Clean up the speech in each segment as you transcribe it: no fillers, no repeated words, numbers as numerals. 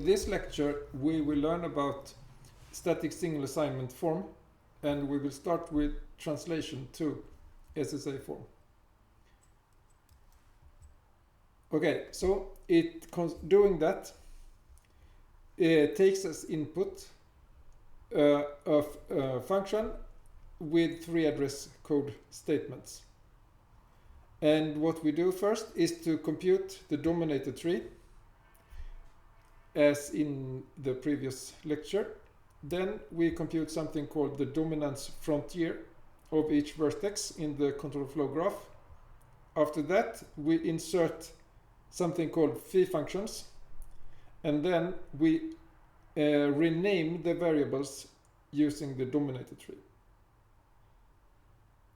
In this lecture we will learn about static single assignment form, and we will start with translation to SSA form. Okay, so doing that, it takes as input of a function with 3 address code statements. And what we do first is to compute the dominator tree as in the previous lecture. Then we compute something called the dominance frontier of each vertex in the control flow graph. After that, we insert something called phi functions, and then we rename the variables using the dominator tree.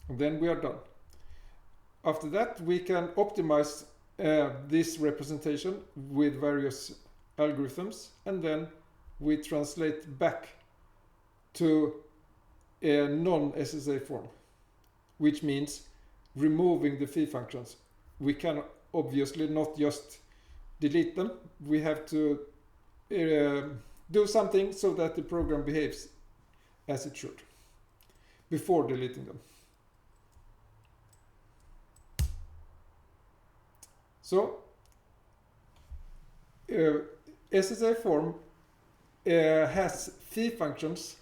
And then we are done. After that, we can optimize this representation with various algorithms, and then we translate back to a non-SSA form, which means removing the phi functions. We can obviously not just delete them. We have to do something so that the program behaves as it should before deleting them. So SSA form has phi functions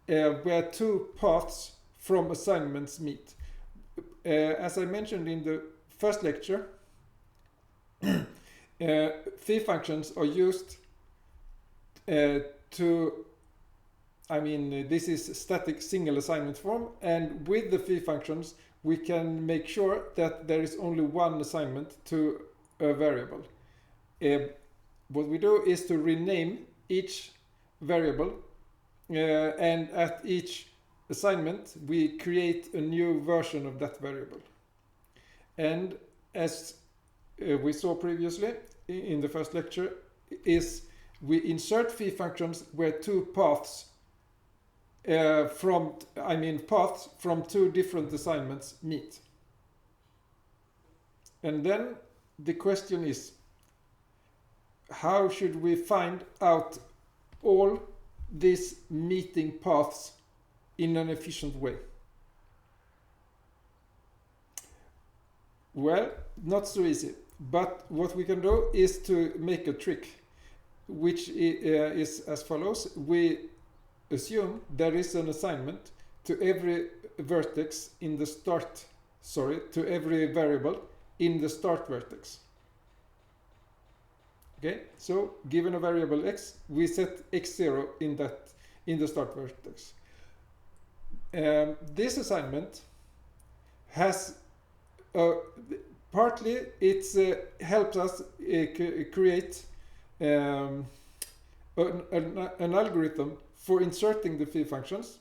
where 2 paths from assignments meet. As I mentioned in the first lecture, phi functions are used this is static single assignment form, and with the phi functions we can make sure that there is only one assignment to a variable. What we do is to rename each variable, and at each assignment we create a new version of that variable. And as we saw previously in the first lecture, is we insert phi functions where 2 paths from 2 different assignments meet. And then the question is, how should we find out all these meeting paths in an efficient way? Well, not so easy, but what we can do is to make a trick, which is as follows. We assume there is an assignment to every vertex in the to every variable in the start vertex. Okay, so given a variable x, we set x0 in the start vertex. This assignment has partly it helps us create an algorithm for inserting the phi functions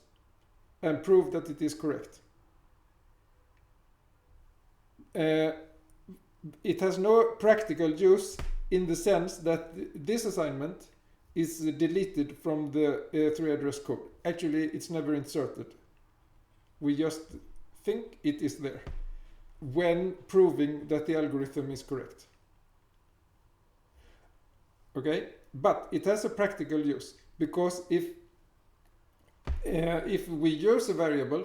and prove that it is correct. It has no practical use in the sense that this assignment is deleted from the 3 address code. Actually, it's never inserted. We just think it is there when proving that the algorithm is correct. Okay, but it has a practical use, because if we use a variable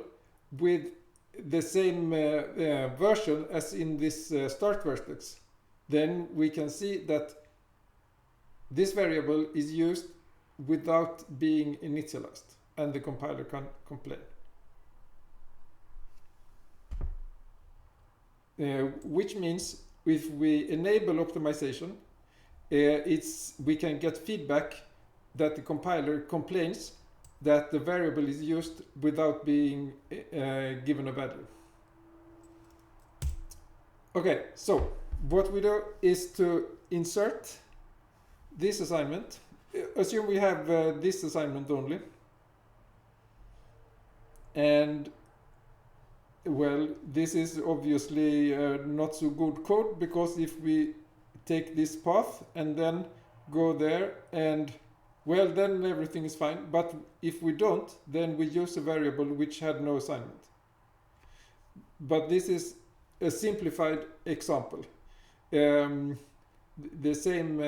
with the same version as in this start vertex, then we can see that this variable is used without being initialized, and the compiler can complain. Which means if we enable optimization, we can get feedback that the compiler complains that the variable is used without being given a value. Okay, so what we do is to insert this assignment. Assume we have this assignment only. And well, this is obviously not so good code, because if we take this path and then go there, and well, then everything is fine. But if we don't, then we use a variable which had no assignment. But this is a simplified example. The same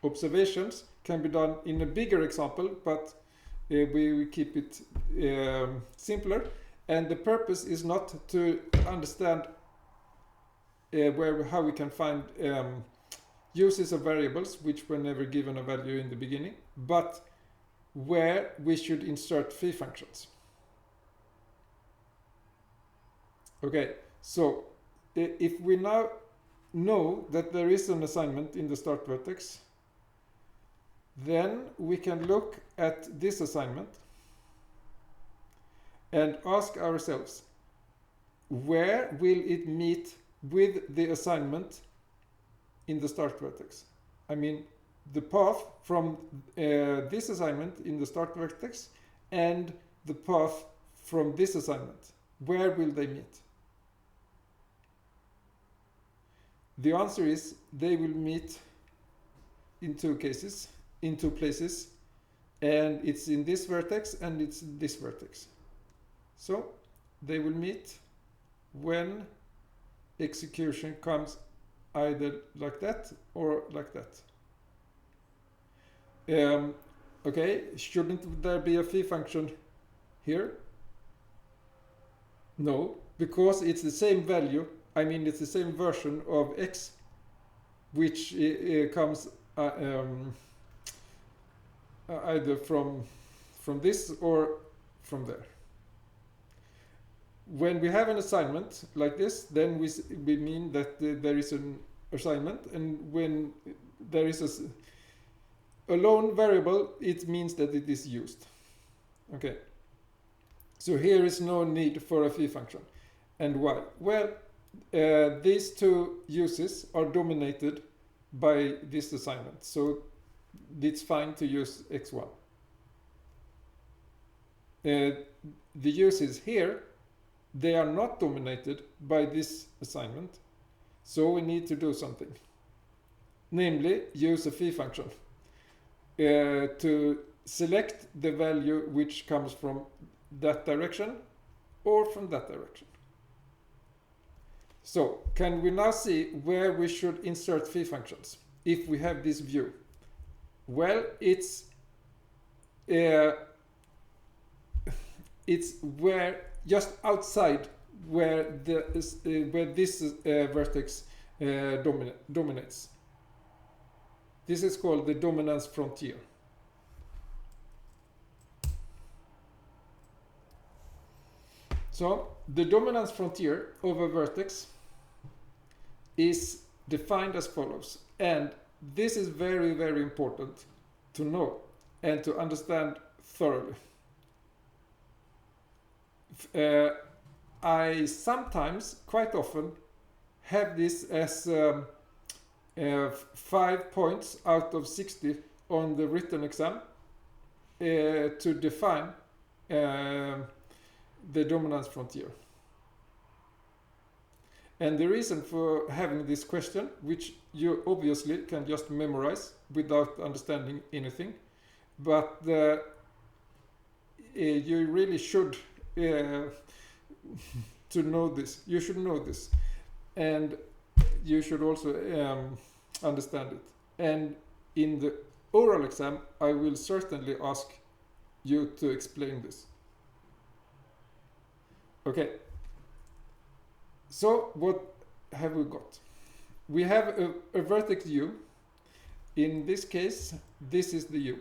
observations can be done in a bigger example, but we will keep it simpler. And the purpose is not to understand how we can find uses of variables which were never given a value in the beginning, but where we should insert phi functions. Okay, so if we now know that there is an assignment in the start vertex, then we can look at this assignment and ask ourselves, where will it meet with the assignment in the start vertex? I mean, the path from this assignment in the start vertex and the path from this assignment, where will they meet? The answer is they will meet in two cases, in two places, and it's in this vertex and it's in this vertex. So they will meet when execution comes either like that or like that. Okay, shouldn't there be a phi function here? No, because it's the same value. I mean, it's the same version of x, which comes either from this or from there. When we have an assignment like this, then we mean that there is an assignment, and when there is a lone variable, it means that it is used. Okay. So here is no need for a phi function. And why? Well, these two uses are dominated by this assignment, so it's fine to use x1. The uses here, they are not dominated by this assignment, so we need to do something. Namely, use a phi function to select the value which comes from that direction or from that direction. So, can we now see where we should insert phi functions if we have this view? Well, it's where just outside where this vertex dominates. This is called the dominance frontier. So the dominance frontier of a vertex is defined as follows, and this is very, very important to know and to understand thoroughly. I sometimes, quite often, have this as 5 points out of 60 on the written exam to define the dominance frontier. And the reason for having this question, which you obviously can just memorize without understanding anything, but you really should to know this. You should know this, and you should also understand it. And in the oral exam, I will certainly ask you to explain this. Okay. So what have we got? We have a vertex U. In this case, this is the U.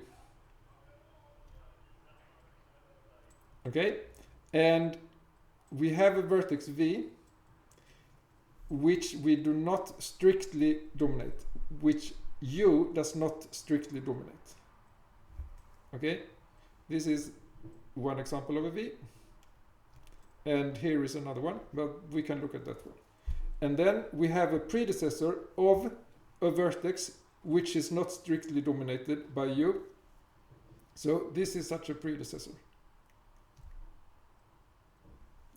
Okay, and we have a vertex V, which we do not strictly dominate, which U does not strictly dominate. Okay, this is one example of a V. And here is another one, but we can look at that one. And then we have a predecessor of a vertex which is not strictly dominated by U. So this is such a predecessor.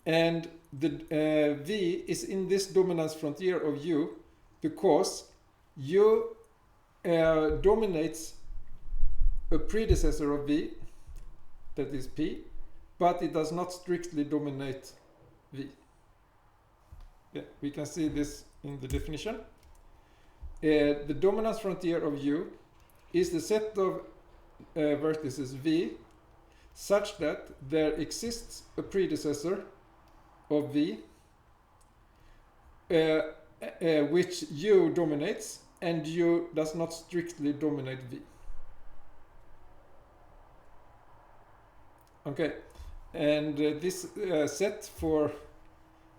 And the V is in this dominance frontier of U because U dominates a predecessor of V, that is P, but it does not strictly dominate V. Yeah, we can see this in the definition. The dominance frontier of U is the set of vertices V such that there exists a predecessor of V which U dominates and U does not strictly dominate V. Okay, and this set for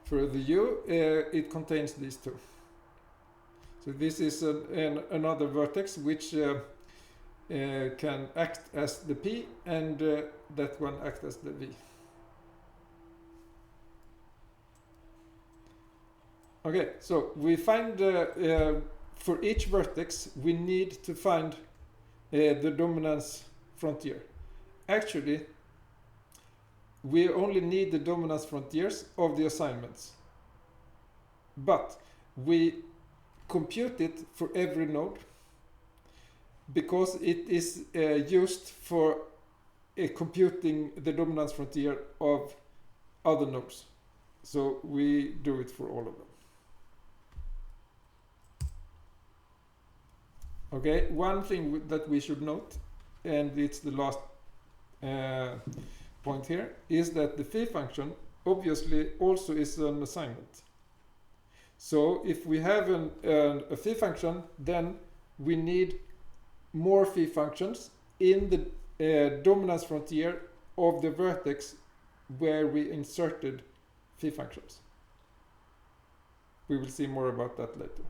the U, it contains these two. So this is another vertex which can act as the P, and that one acts as the V. Okay, so we find for each vertex we need to find the dominance frontier. Actually, we only need the dominance frontiers of the assignments, but we compute it for every node because it is used for computing the dominance frontier of other nodes. So we do it for all of them. Okay, one thing that we should note, and it's the last point here, is that the phi function obviously also is an assignment. So if we have a phi function, then we need more phi functions in the dominance frontier of the vertex where we inserted phi functions. We will see more about that later.